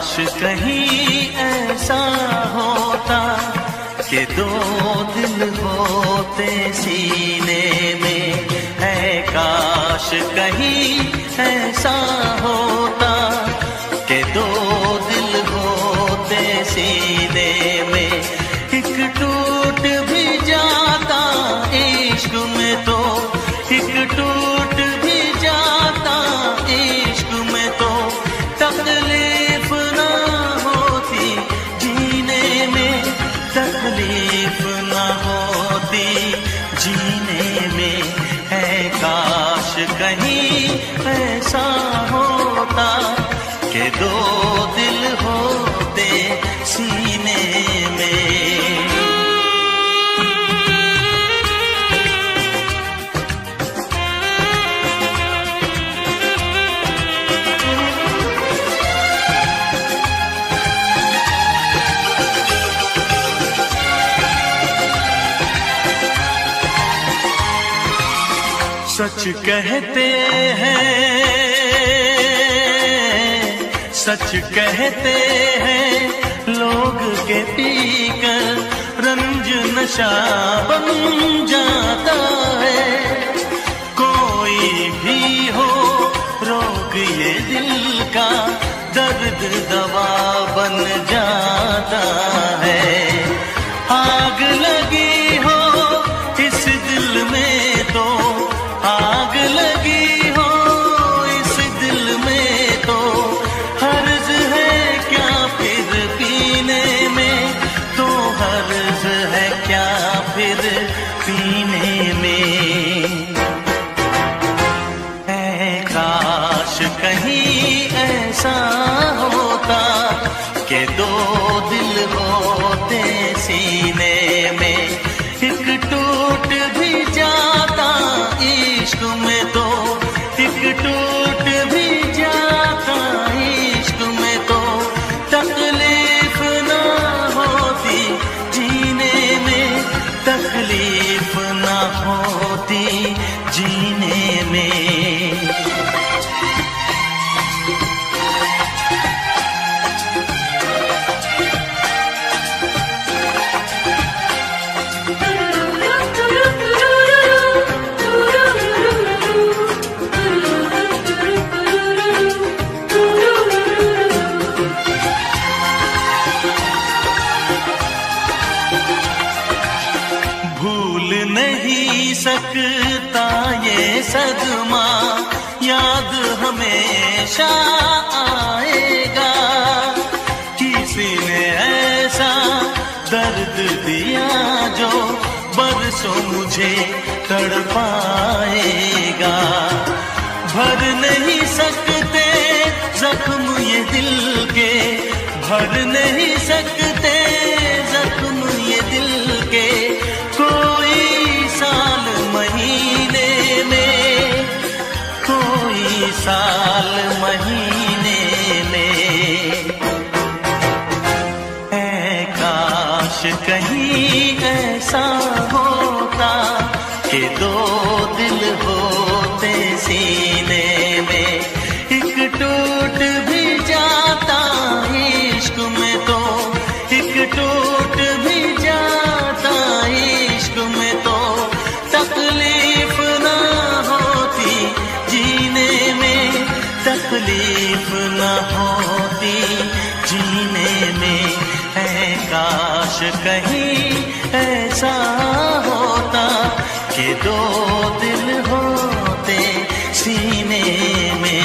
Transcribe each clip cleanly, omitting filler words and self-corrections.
काश कहीं ऐसा होता कि दो दिल होते सीने में, है काश कहीं ऐसा होता कि दो दिल होते सीने में। एक टूट भी जाता इश्क में तो, एक टूट भी जाता इश्क में तो, तकलीफ ना होती जीने में, तकलीफ ना होती जीने में। है काश कहीं ऐसा होता कि दो दिल होते सीने में। सच कहते हैं, सच कहते हैं लोग के पीकर रंज नशा बन जाता है। कोई भी हो रोग ये दिल का, दर्द दवा बन जाता है। आग लगी हो इस दिल में तो, आग लगी हो इस दिल में तो, हर्ज है क्या फिर पीने में, तो हर्ज है क्या फिर पीने में। है काश कहीं ऐसा होता कि दो दिल होते सीने में। एक टूट भी जाता इश्क में तो, एक टूट भी जाता इश्क में तो, तकलीफ ना होती जीने में, तकलीफ ना होती जीने में। सकता ये सदमा याद हमेशा आएगा। किसी ने ऐसा दर्द दिया जो बरसों मुझे तड़पाएगा। भर नहीं सकते जख्म ये दिल के, भर नहीं सकते जख्म ये दिल के। कोई साल महीने में, कोई साल महीने में। है काश कहीं ऐसा होता कि दो दिल होते सीने में। एक टूट भी जाता इश्क में तो, एक टूट भी जाता इश्क में तो, तकलीफ ना होती जीने में, तकलीफ ना होती जीने में। है काश कहीं ऐसा होता कि दो दिल होते सीने में।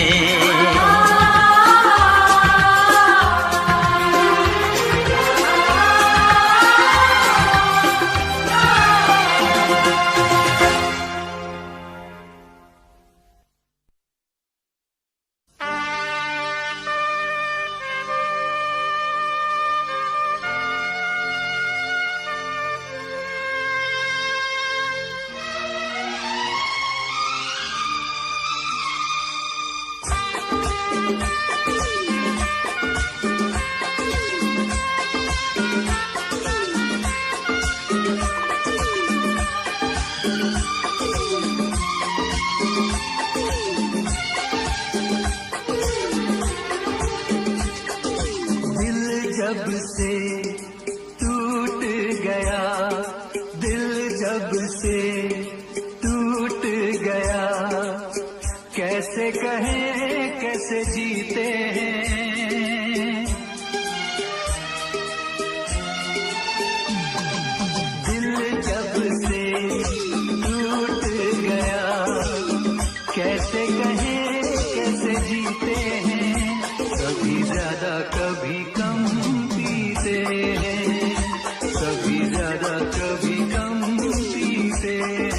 कैसे कहें कैसे जीते हैं। दिल जब से टूट गया, कैसे कहें कैसे जीते हैं। कभी ज्यादा कभी कम पीते हैं, कभी ज्यादा कभी कम पीते हैं।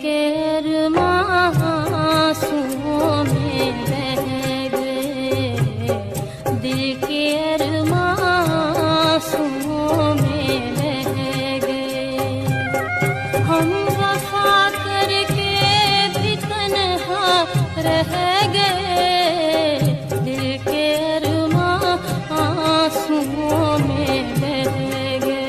के अरमां आंसुओं में बह गए, दिल के अरमां आंसुओं में बह गए। हम वफा करके भी तन्हा रह गए, दिल के अरमां आंसुओं में बह गए।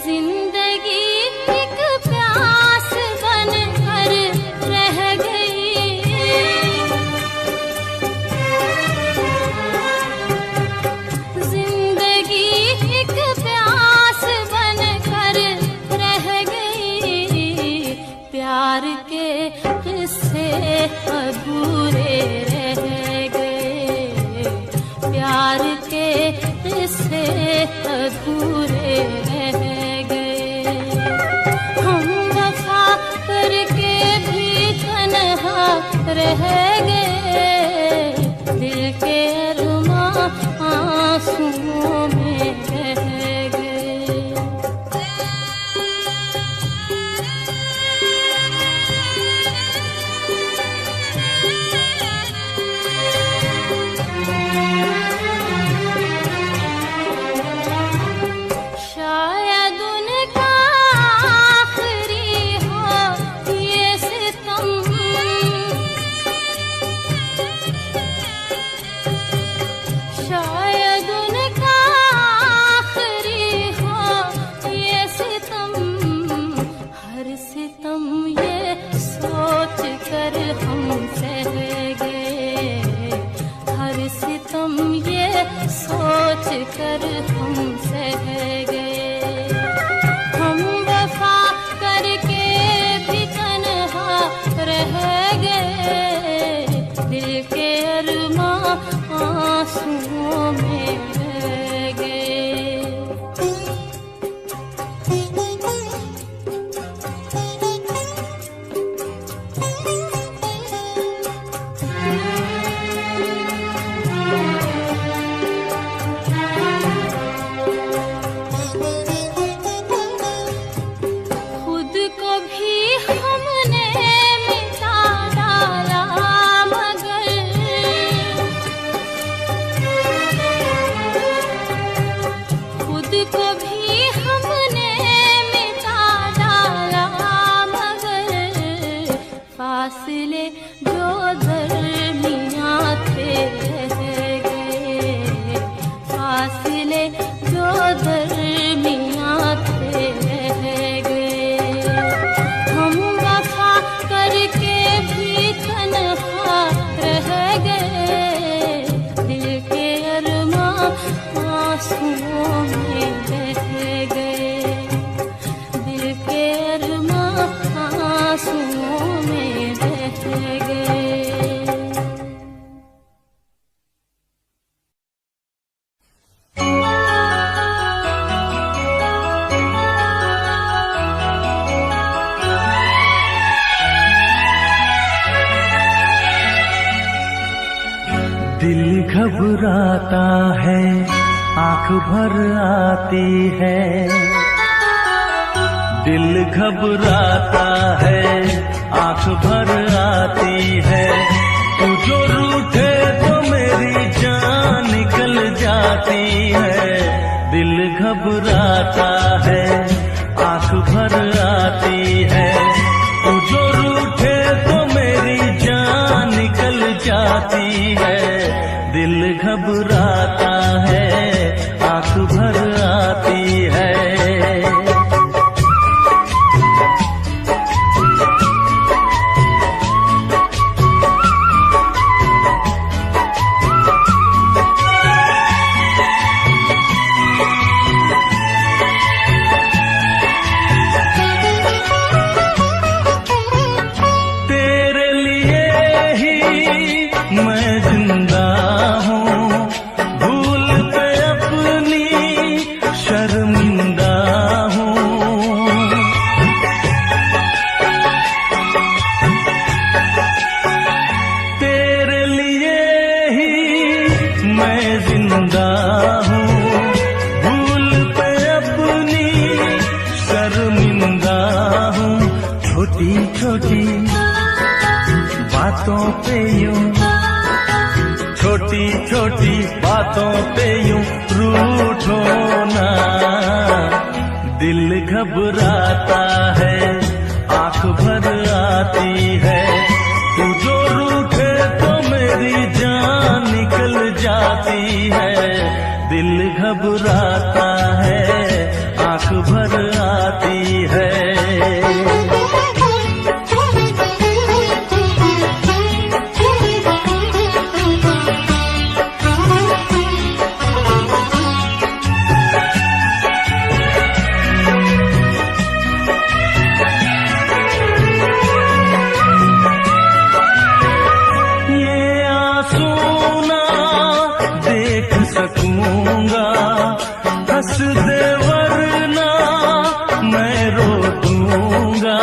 जिंदगी एक प्यास बनकर रह गई, जिंदगी एक प्यास बनकर रह गई। प्यार के किस्से अधूरे रह गए, प्यार के किस्से अधूरे रह गए। हम वफा करके भी तन्हा रह गए, दिल के अरमां आंसुओं में बह गए। शायद उनका आखिरी हो ये सितम, शायद उनका आखिरी हो ये सितम। हर सितम ये सोच कर हम सह गए, हर सितम ये सोच कर हम सह गए। हम वफा करके भी तन्हा रह गए, दिल के अरमां आंसुओं में बह गए। खुद को भी हमने मिटा डाला, मगर खुद को भी हमने मिटा डाला, मगर फासले जो दरमियां थे रह गए, फासले जो दरमियां थे रह गए। हम वफा करके भी तन्हा रह गए, दिल के अरमां आंसुओं में बह गए, दिल के अरमां आंसुओं में बह गए। दिल घबराता है, आंख भर आती है, दिल घबराता है, आंख भर आती है। तू जो रूठे तो मेरी जान निकल जाती है। दिल घबराता है, आंख भर आती है। तू जो रूठे तो मेरी जान निकल जाती है। दिल घबराता है, आंख भर आती है। तेरे लिए ही मैं छोटी छोटी बातों पे यूं, छोटी छोटी बातों पे यूं रूठो ना। दिल घबराता है, आंख भर आती है, तू जो रूठे तो मेरी जान निकल जाती है। दिल घबराता है, आंख भर आती है। हंस दे वरना मैं रो दूंगा।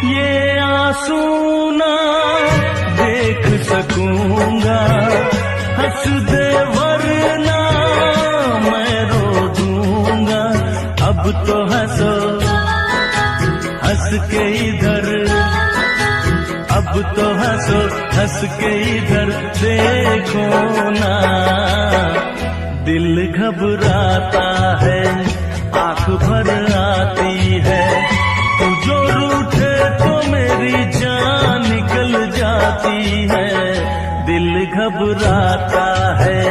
ये आंसू ना देख सकूंगा, हंस दे वरना मैं रो दूंगा। अब तो हंसो हंस के इधर, अब तो हंसो हंस के इधर देखो ना। दिल घबराता है, आंख भर आती है, तू जो रूठे तो मेरी जान निकल जाती है। दिल घबराता है,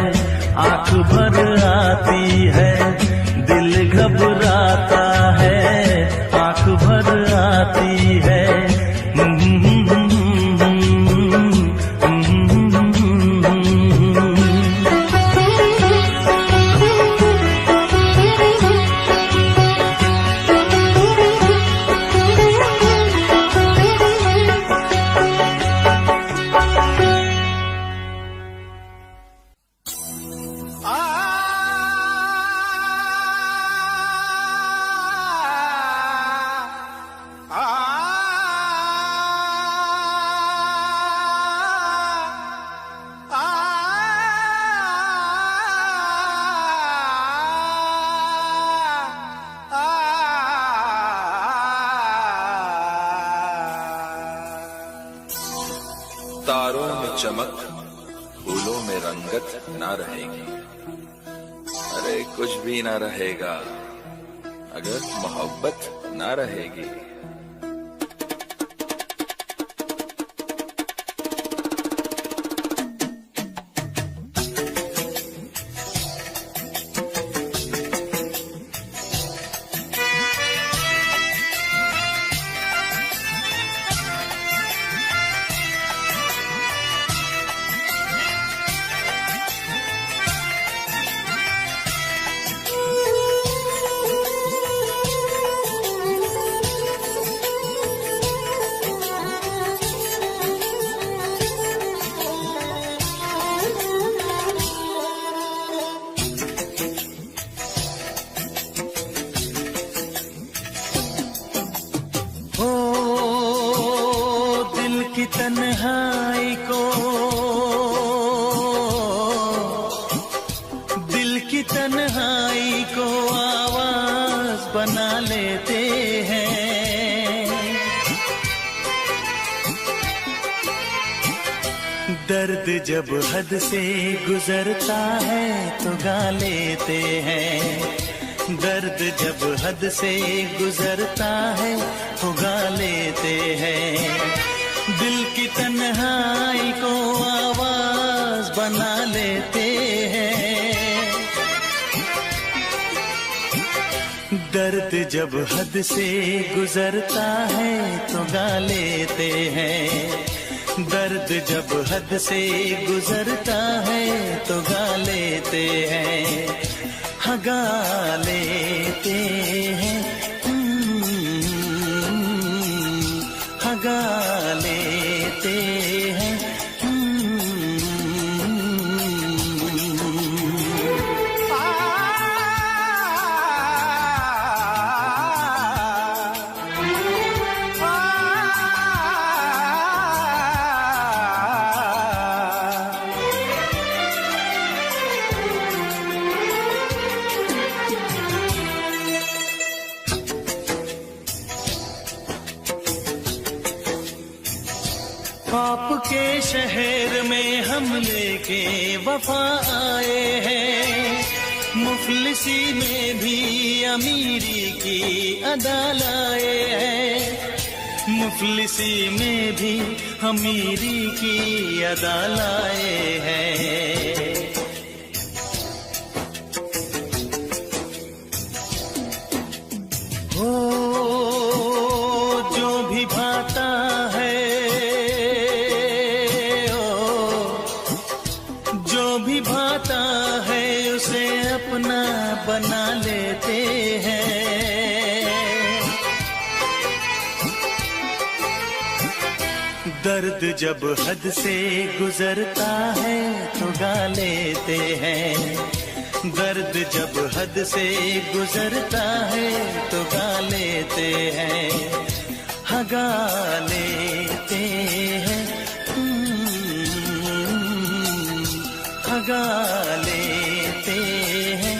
आंख भर आती है, दिल घबराता है, आंख भर आती है। तारों में चमक, फूलों में रंगत ना रहेगी। अरे कुछ भी ना रहेगा अगर मोहब्बत ना रहेगी। तन्हाई को, दिल की तन्हाई को आवाज बना लेते हैं। दर्द जब हद से गुजरता है तो गा लेते हैं। दर्द जब हद से गुजरता है तो गा लेते हैं। दिल की तन्हाई को आवाज बना लेते हैं। दर्द जब हद से गुजरता है तो गा लेते हैं। दर्द जब हद से गुजरता है तो गा लेते हैं। हाँ गा लेते हैं, हाँ गा लेते हैं। शहर में हम लेके वफा आए हैं, मुफलिसी में भी अमीरी की अदा लाए हैं, मुफलिसी में भी अमीरी की अदा लाए हैं। हो जो भी भाता है, जो भी भाता है उसे अपना बना लेते हैं। दर्द जब हद से गुजरता है तो गा लेते हैं, दर्द जब हद से गुजरता है तो गा लेते हैं, हाँ गा लेते हैं, हाँ गा लेते हैं।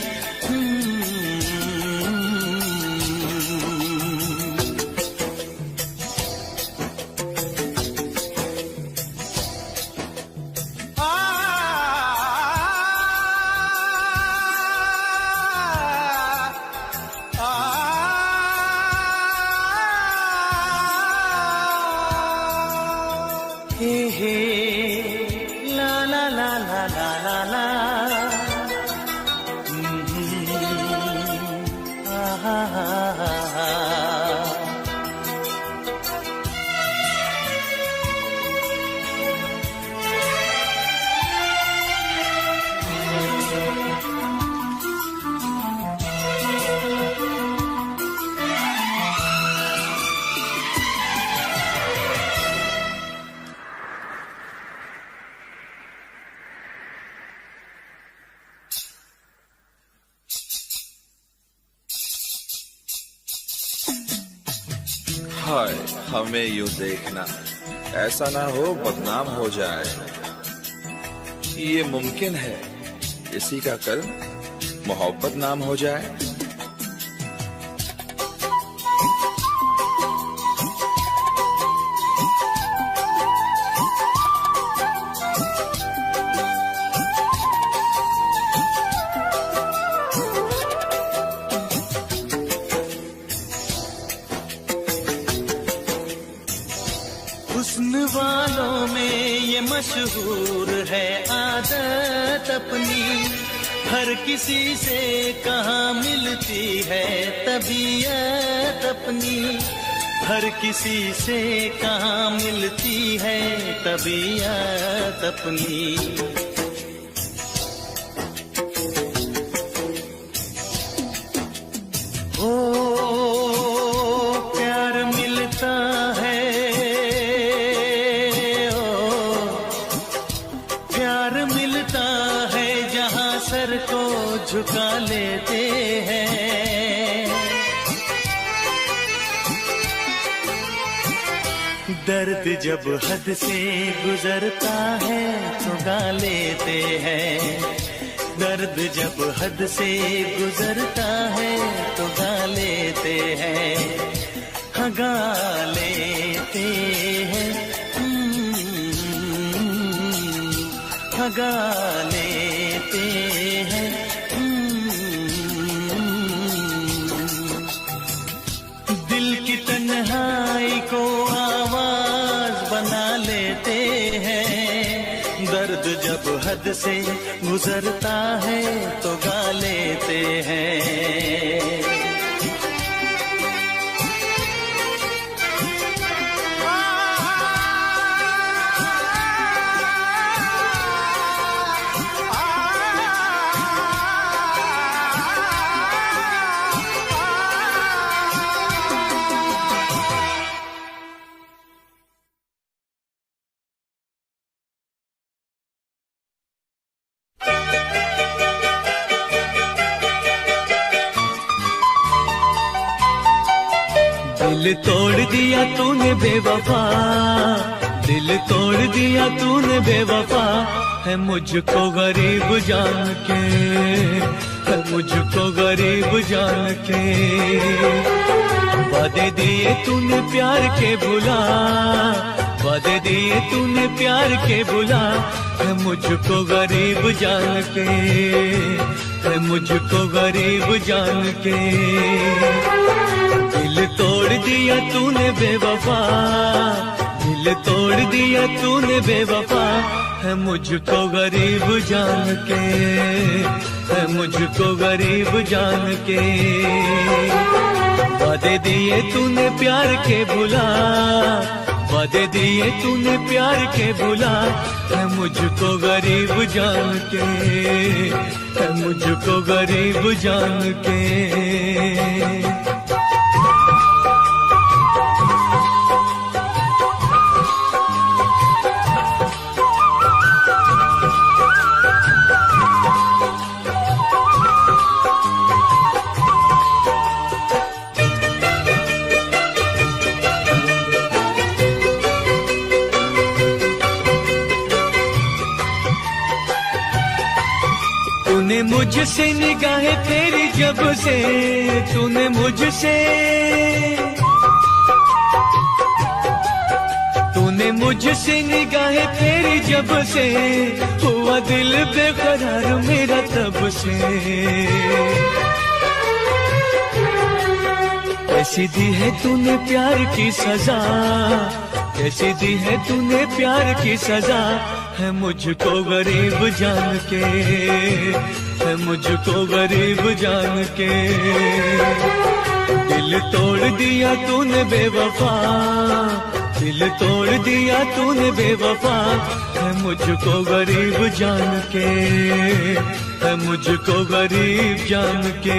हाय हमें यूं देखना, ऐसा ना हो बदनाम हो जाए। ये मुमकिन है किसी का कल मोहब्बत नाम हो जाए। हुस्न वालों में ये मशहूर है आदत अपनी, हर किसी से कहाँ मिलती है तबीयत अपनी, हर किसी से कहाँ मिलती है तबीयत अपनी। ओ प्यार मिलता है, सर को झुका लेते हैं। दर्द जब हद से गुजरता है तो गा लेते हैं, दर्द जब हद से गुजरता है तो गा लेते हैं, हाँ गा लेते हैं, हाँ गा लेते हैं। दिल की तन्हाई को आवाज बना लेते हैं, दर्द जब हद से गुजरता है तो गा लेते हैं। दिल तोड़ दिया तूने बेवफा, दिल तोड़ दिया तूने बेवफा, है मुझको गरीब जान के, है मुझको गरीब जान के। वादे दिए तूने प्यार के भुला, वादे दिए तूने प्यार के बुला, है मुझको गरीब जान के, है मुझको गरीब जान के। दिल तोड़ दिया तूने बेवफा, दिल तोड़ दिया तूने बेवफा, है मुझको गरीब जान के, है मुझको गरीब जान के। वादे दिए तूने प्यार के भुला, वादे दिए तूने प्यार के भुला, है मुझको गरीब जान के, है मुझको गरीब जान के। तूने मुझसे निगाहें फेरी जब से, तूने मुझसे, तूने मुझसे निगाहें फेरी जब से, हुआ दिल बेकरार मेरा तब से। कैसी दी है तूने प्यार की सजा, कैसी दी है तूने प्यार की सजा, है मुझको गरीब जान के, है मुझको गरीब जान के। दिल तोड़ दिया तूने बेवफा, दिल तोड़ दिया तूने बेवफा, है मुझको गरीब जान के, है मुझको गरीब जान के।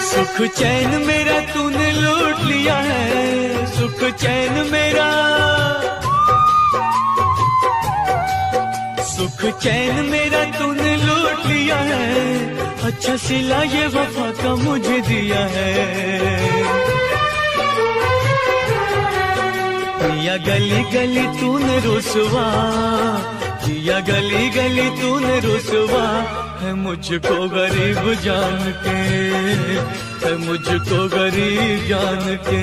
सुख चैन मेरा तूने लूट लिया है, सुख चैन मेरा, सुख चैन मेरा तूने लूट लिया है, अच्छा सिला ये वफा का मुझे दिया है। किया गली गली तूने रुसवा, किया गली गली तूने रुसवा, है मुझको गरीब जान के, है मुझको गरीब जान के।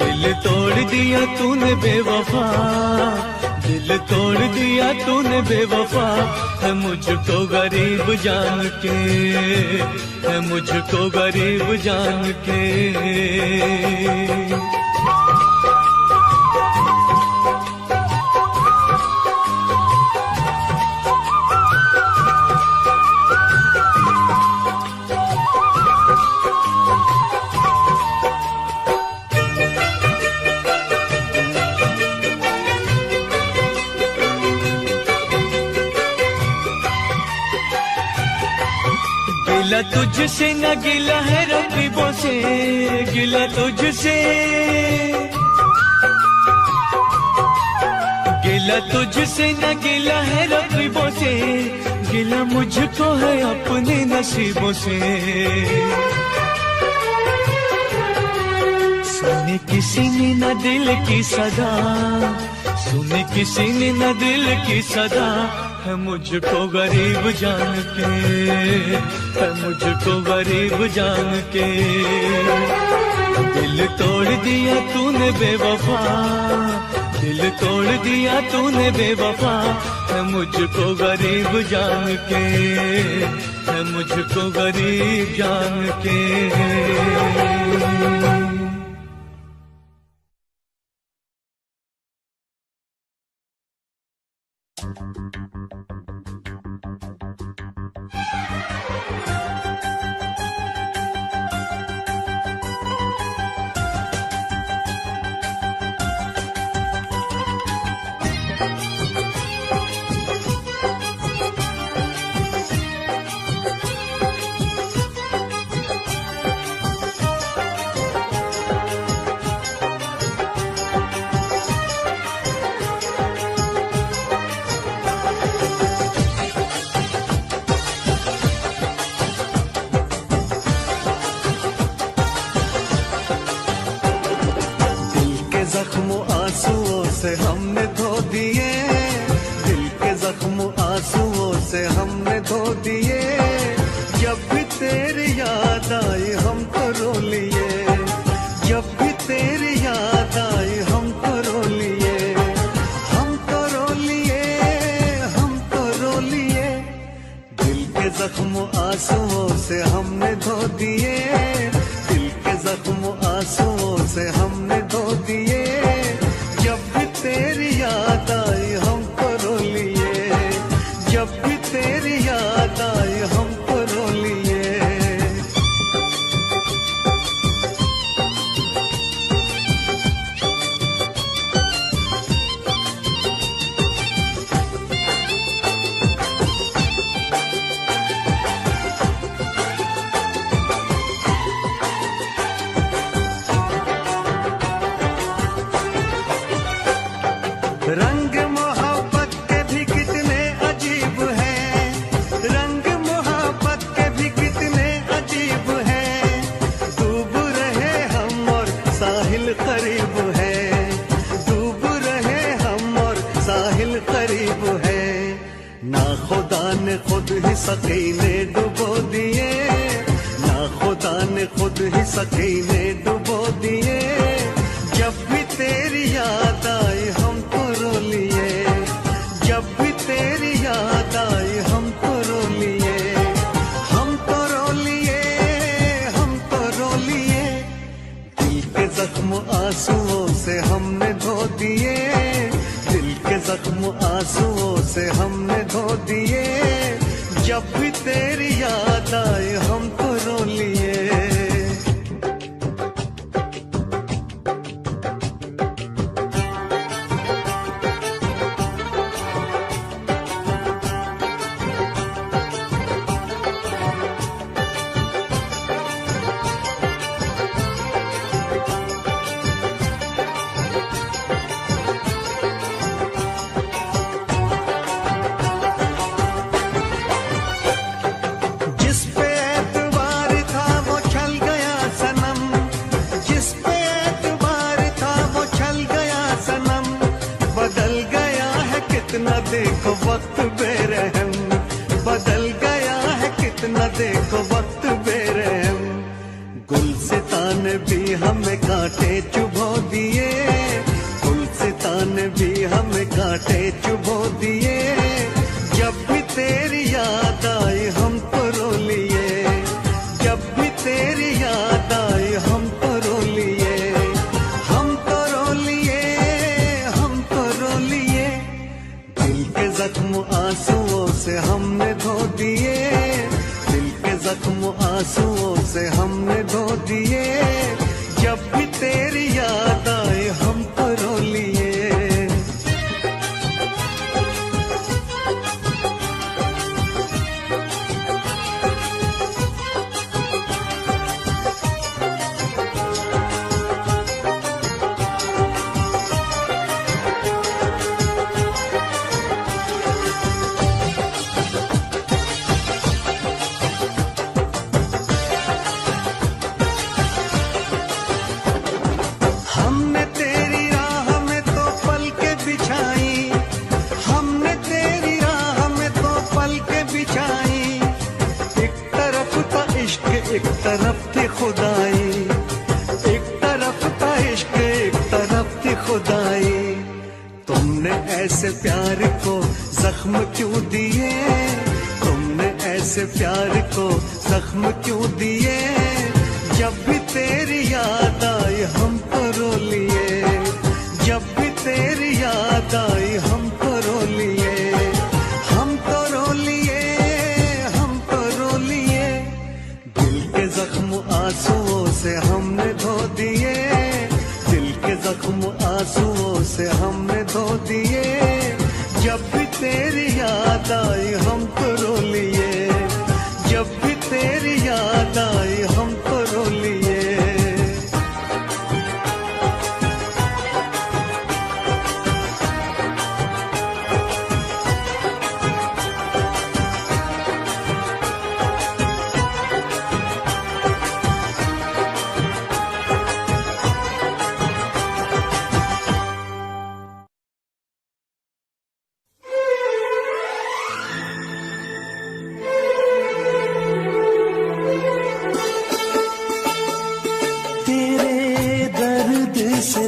दिल तोड़ दिया तूने बेवफा, दिल तोड़ दिया तूने बेवफा, है मुझको गरीब जान के, है मुझको गरीब जान के। गिला तुझसे न गिला है रकीबों से, गिला तुझसे, गिला तुझसे न गिला है रकीबों से, गिला मुझको है अपने नसीबों से। सुने किसी ने न दिल की सदा, सुने किसी ने न दिल की सदा, है मुझको गरीब जान के, है मुझको गरीब जान के। दिल तोड़ दिया तूने बेवफा, दिल तोड़ दिया तूने बेवफा, है मुझको गरीब जान के, है मुझको गरीब जान के। लिए, जब भी तेरी याद आई हमको रो लिए, हमको रो लिए, हमको रो लिए। दिल के जख्म आंसुओं से हमने धो दिए, दिल के जख्म आंसुओं से हमने धो दिए। जब भी तेरी याद आई हमको रो लिए, जब भी तेरी याद आई हमको रो लिए। रंग मोहब्बत के भी कितने अजीब हैं, रंग मोहब्बत के भी कितने अजीब हैं। डूब रहे हम और साहिल करीब है, डूब रहे हम और साहिल करीब है। ना खुदा ने खुद ही सकीने डुबो दिए, ना खुदा ने खुद ही सकीने डुबो दिए। जब भी तेरी याद आई हमको रो लिए, जब भी तेरी याद आई हमको रो लिए, हमको रो लिए, हमको रो लिए। दिल के जख्म आंसुओं से हमने धो दिए, दिल के जख्म आंसुओं से हमने धो दिए। जब भी तेरी याद आई हमको रो लिए। जिस पे एतबार था वो छल गया सनम, जिस पे एतबार था वो छल गया सनम। बदल गया है कितना देखो वक्त बेरहम, बदल गया है कितना देखो वक्त बेरहम। गुलसितान भी हमें कांटे चुभो दिए, गुलसितान भी हमें कांटे चुभो दिए। जब भी तेरी याद आई हमको रो लिए, जब भी तेरी याद आई हमको रो लिए, हमको रो लिए, हमको रो लिए। दिल के जख्म आंसुओं से हमने धो दिए, दिल के जख्म आंसुओं से हमने धो दिए। जब भी तेरी याद आई हमको रो लिए। हमने तेरी राह में तो पलके बिछाई, हमने तेरी राह में तो पलके बिछाई। एक तरफ था इश्क एक तरफ थी खुदाई, एक तरफ था इश्क एक तरफ थी खुदाई। तुमने ऐसे प्यार को जख्म क्यों दिए, तुमने ऐसे प्यार को जख्म क्यों दिए। जब भी तेरी याद आई हमको रो लिए, जब भी तेरी याद आई हमको रो लिए, हमको रो लिए, हमको रो लिए। दिल के जख्म आंसुओं से हमने धो दिए, दिल के जख्म आंसुओं से हमने धो दिए। जब भी तेरी याद आई हमको रो लिए, जब भी तेरी याद आई हमको रो लिए।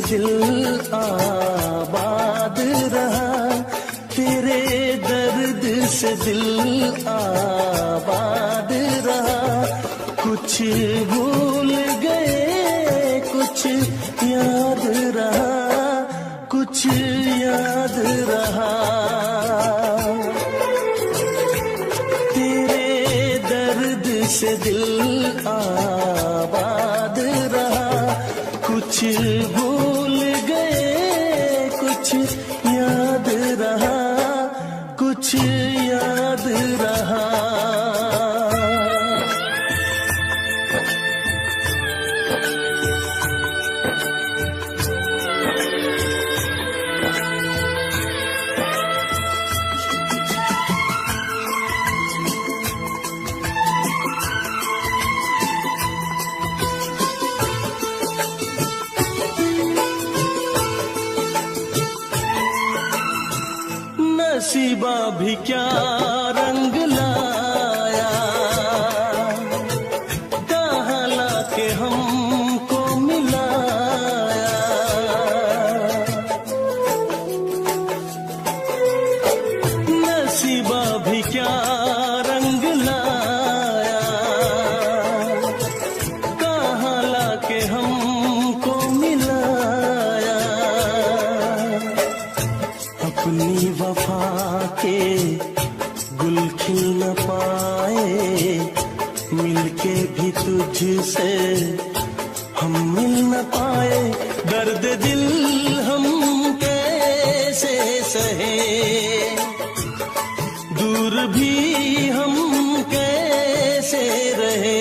दिल आबाद रहा, तेरे दर्द से दिल आबाद रहा। कुछ भूल गए कुछ याद रहा, कुछ याद रहा। तेरे दर्द से दिल आबाद रहा, कुछ भूल गए कुछ याद रहा, कुछ याद रहा। नसीबा भी क्या रंग लाया, कहाँ लाके हमको मिलाया। नसीबा भी क्या रंग लाया, कहाँ लाके हमको मिलाया। अपनी वफा के गुल खिल न पाए, मिलके भी तुझसे हम मिल न पाए। दर्द दिल हम कैसे सहे, दूर भी हम कैसे रहे।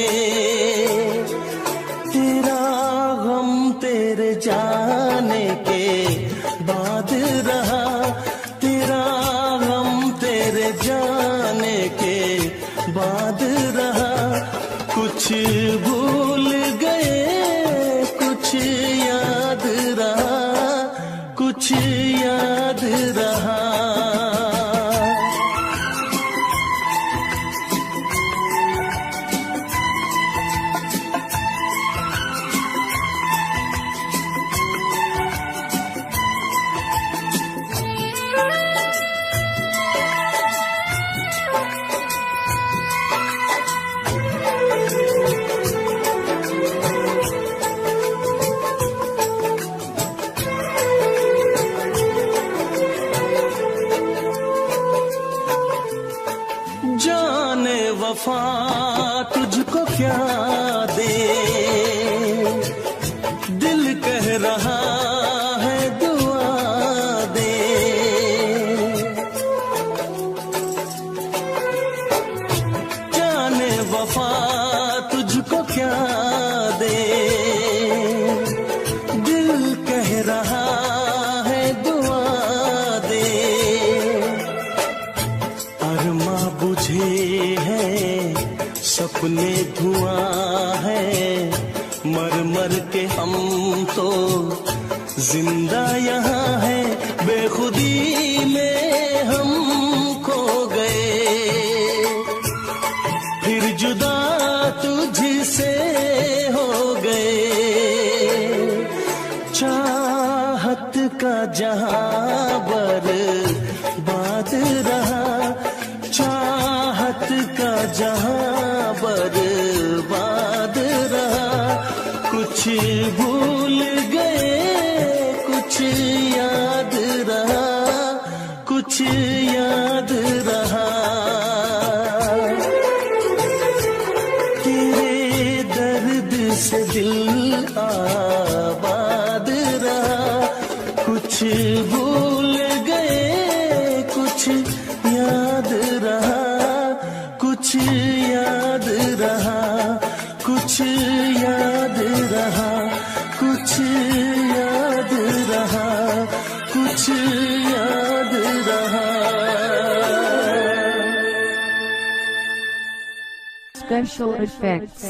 तेरा गम तेरे जाने के बाद रहा, तेरा गम तेरे जाने के बाद रहा। कुछ भूल गए कुछ याद रहा, कुछ याद रहा। जाने वफा तुझको क्या दे, दिल कह रहा है दुआ दे। जाने वफा तुझको क्या दे, दिल कह रहा है दुआ दे। अरमा बुझे हैं सपने धुआं है, मर मर के हम तो जिंदा यहाँ है। बेखुदी में हम खो गए, फिर जुदा तुझसे हो गए। चाहत का जहां बर्बाद रहा, चाहत का जहां बर्बाद रहा। कुछ भूल गए कुछ याद रहा, कुछ याद रहा। तेरे दर्द से दिल आबाद रहा, कुछ भूल गए कुछ याद रहा, कुछ याद रहा, कुछ याद रहा, कुछ याद रहा, कुछ याद रहा। Special effects.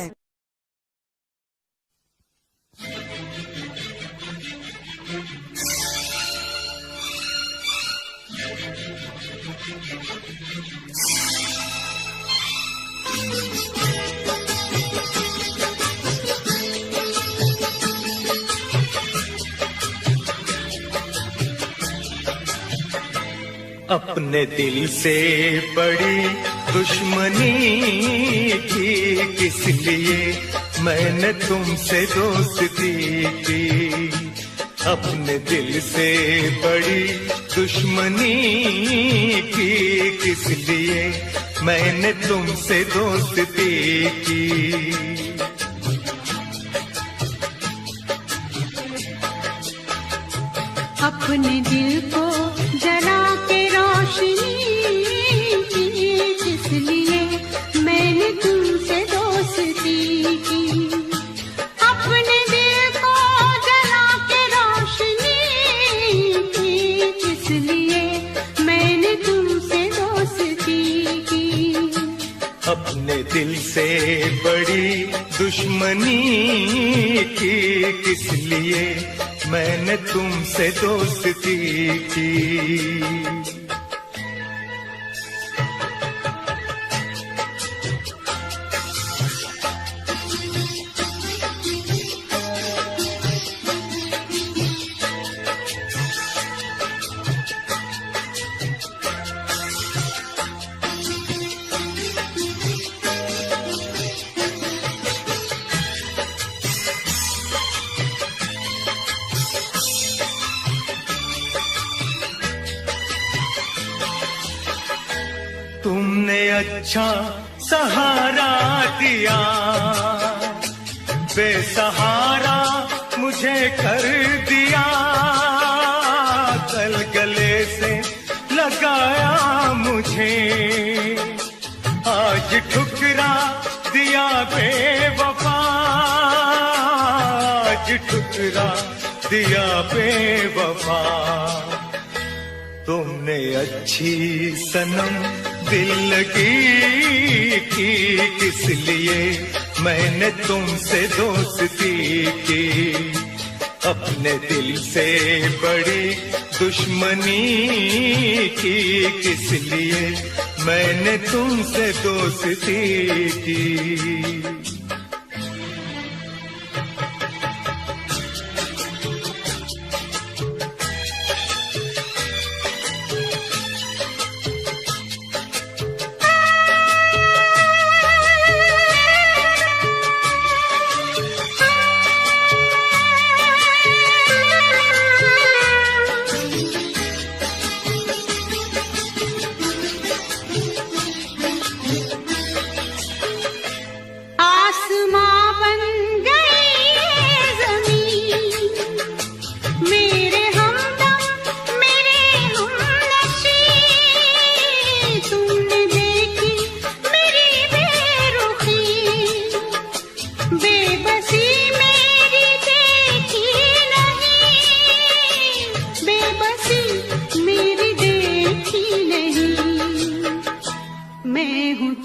अपने दिल से बड़ी दुश्मनी की किस लिए मैंने तुमसे दोस्ती की। अपने दिल से बड़ी दुश्मनी की किस लिए मैंने तुमसे दोस्ती की। अपने दिल को जला के रोशनी की किस लिए मैंने तुमसे दोस्ती की। अपने दिल को जला के रोशनी की किस लिए मैंने तुमसे दोस्ती की। अपने दिल से बड़ी दुश्मनी की किस लिए मैंने तुमसे दोस्ती की। तुमने अच्छा सहारा दिया, बेसहारा मुझे कर दिया। कल गले से लगाया मुझे, आज ठुकरा दिया बेवफा। आज ठुकरा दिया बेवफा। तुमने अच्छी सनम दिल लगी की किस लिए मैंने तुमसे दोस्ती की। अपने दिल से बड़ी दुश्मनी की किस लिए मैंने तुमसे दोस्ती की।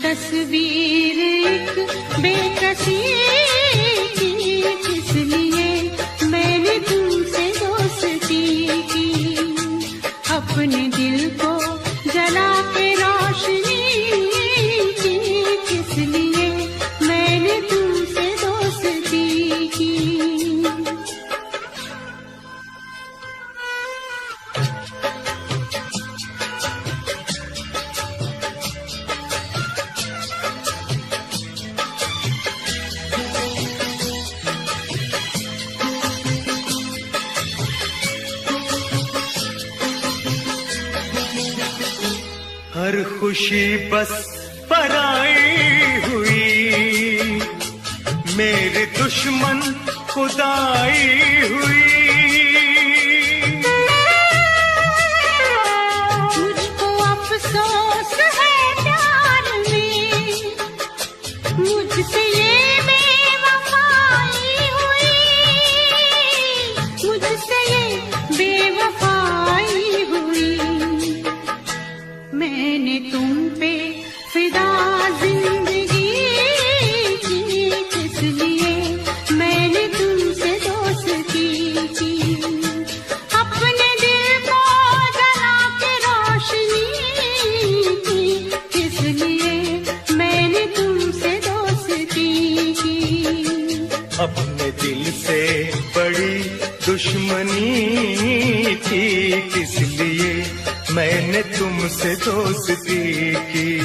तस्वीर एक बेकसी की किस लिए मैंने तुमसे दोस्ती की। अपने दिल को जला के रोशनी की किस लिए मैंने तुमसे दोस्ती की। हर खुशी बस पराई हुई, मेरे दुश्मन खुदाई हुई। मुझको अफसोस है प्यार में, मुझसे ये बेवफाई हुई। मुझसे ये बेवफाई हुई। मैंने तुम पे फिदा जिंदगी की किस लिए मैंने तुमसे दोस्ती की। अपने दिल को जला के रोशनी की किस लिए मैंने तुमसे दोस्ती की। अपने दिल से बड़ी दुश्मनी की किस लिए मैंने मैंने तुमसे दोस्ती की।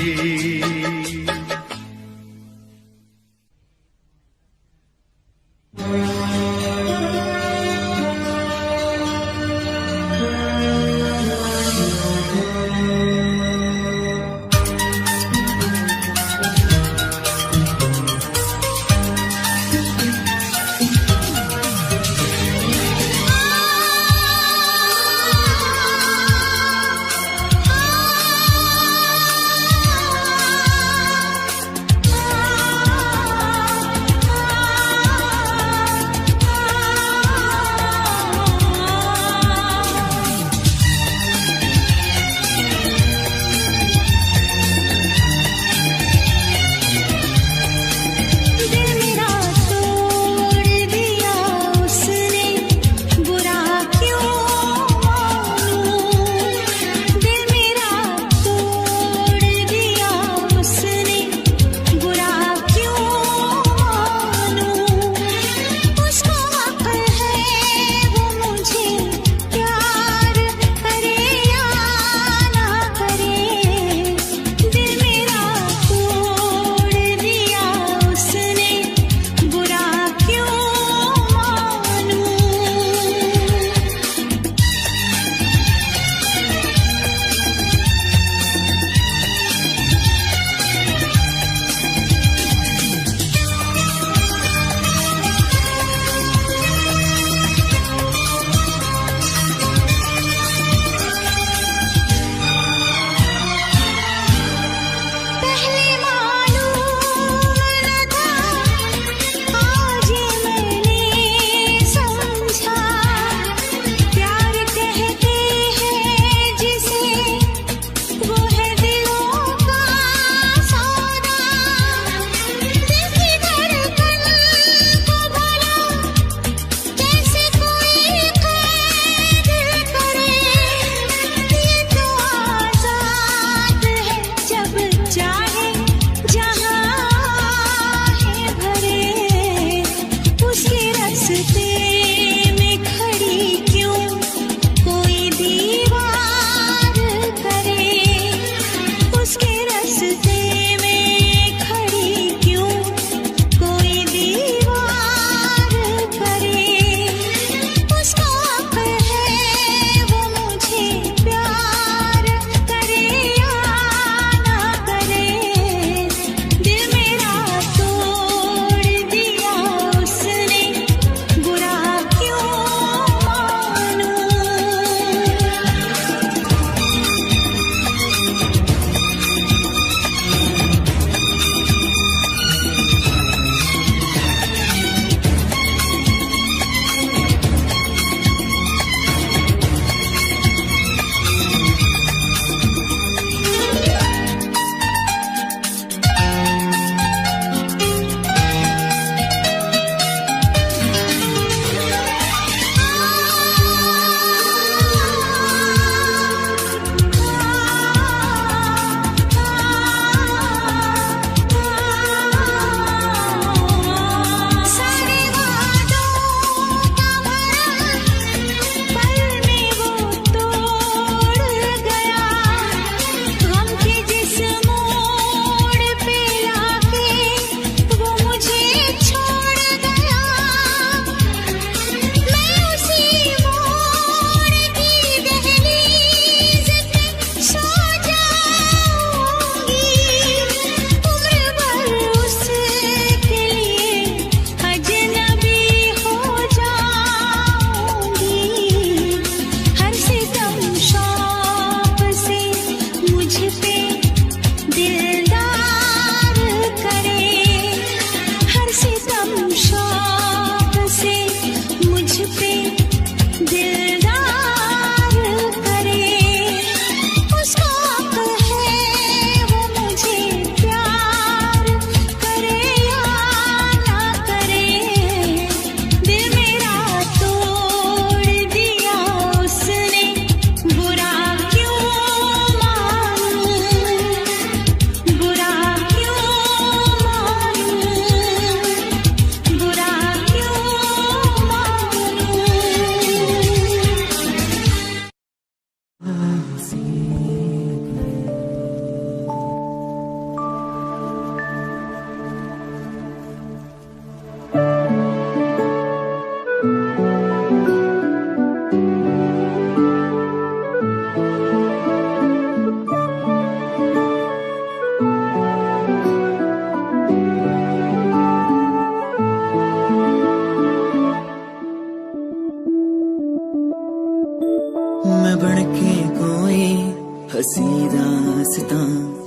सीधा सिता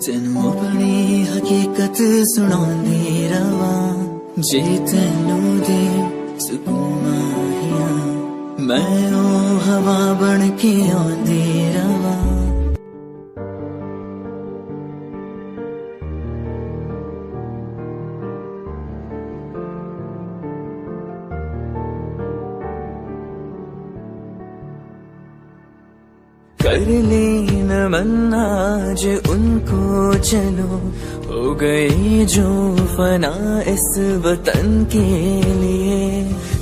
तेनू अपनी हकीकत सुनांदी रवा जे तेनू दे सुकून माहिया मैं ओ हवा बन के आंदी रवा कर ले नमन आज उनको चलो हो गई जो फना इस वतन के लिए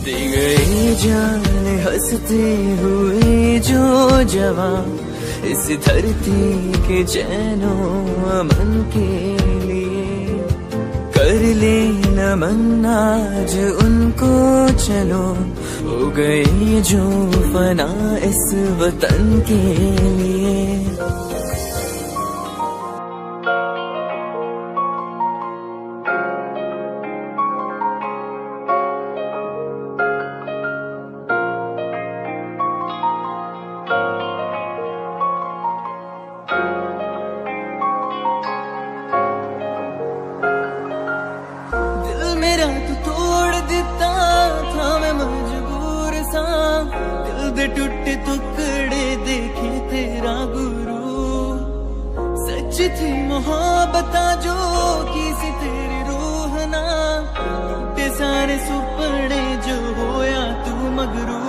दी गई जान हंसते हुए जो जवान इस धरती के चैनो अमन के लिए कर ले नमन आज उनको चलो हो गई जो फना इस वतन के लिए दिल मेरा तू तोड़ दिता था मैं मजबूर सा दिल दे टूटे टुकड़े देखे तेरा गुरु सच थी मोहब्बत जो किसी तेरी रूह ना टूटे सारे सुपने जो होया तू मगरू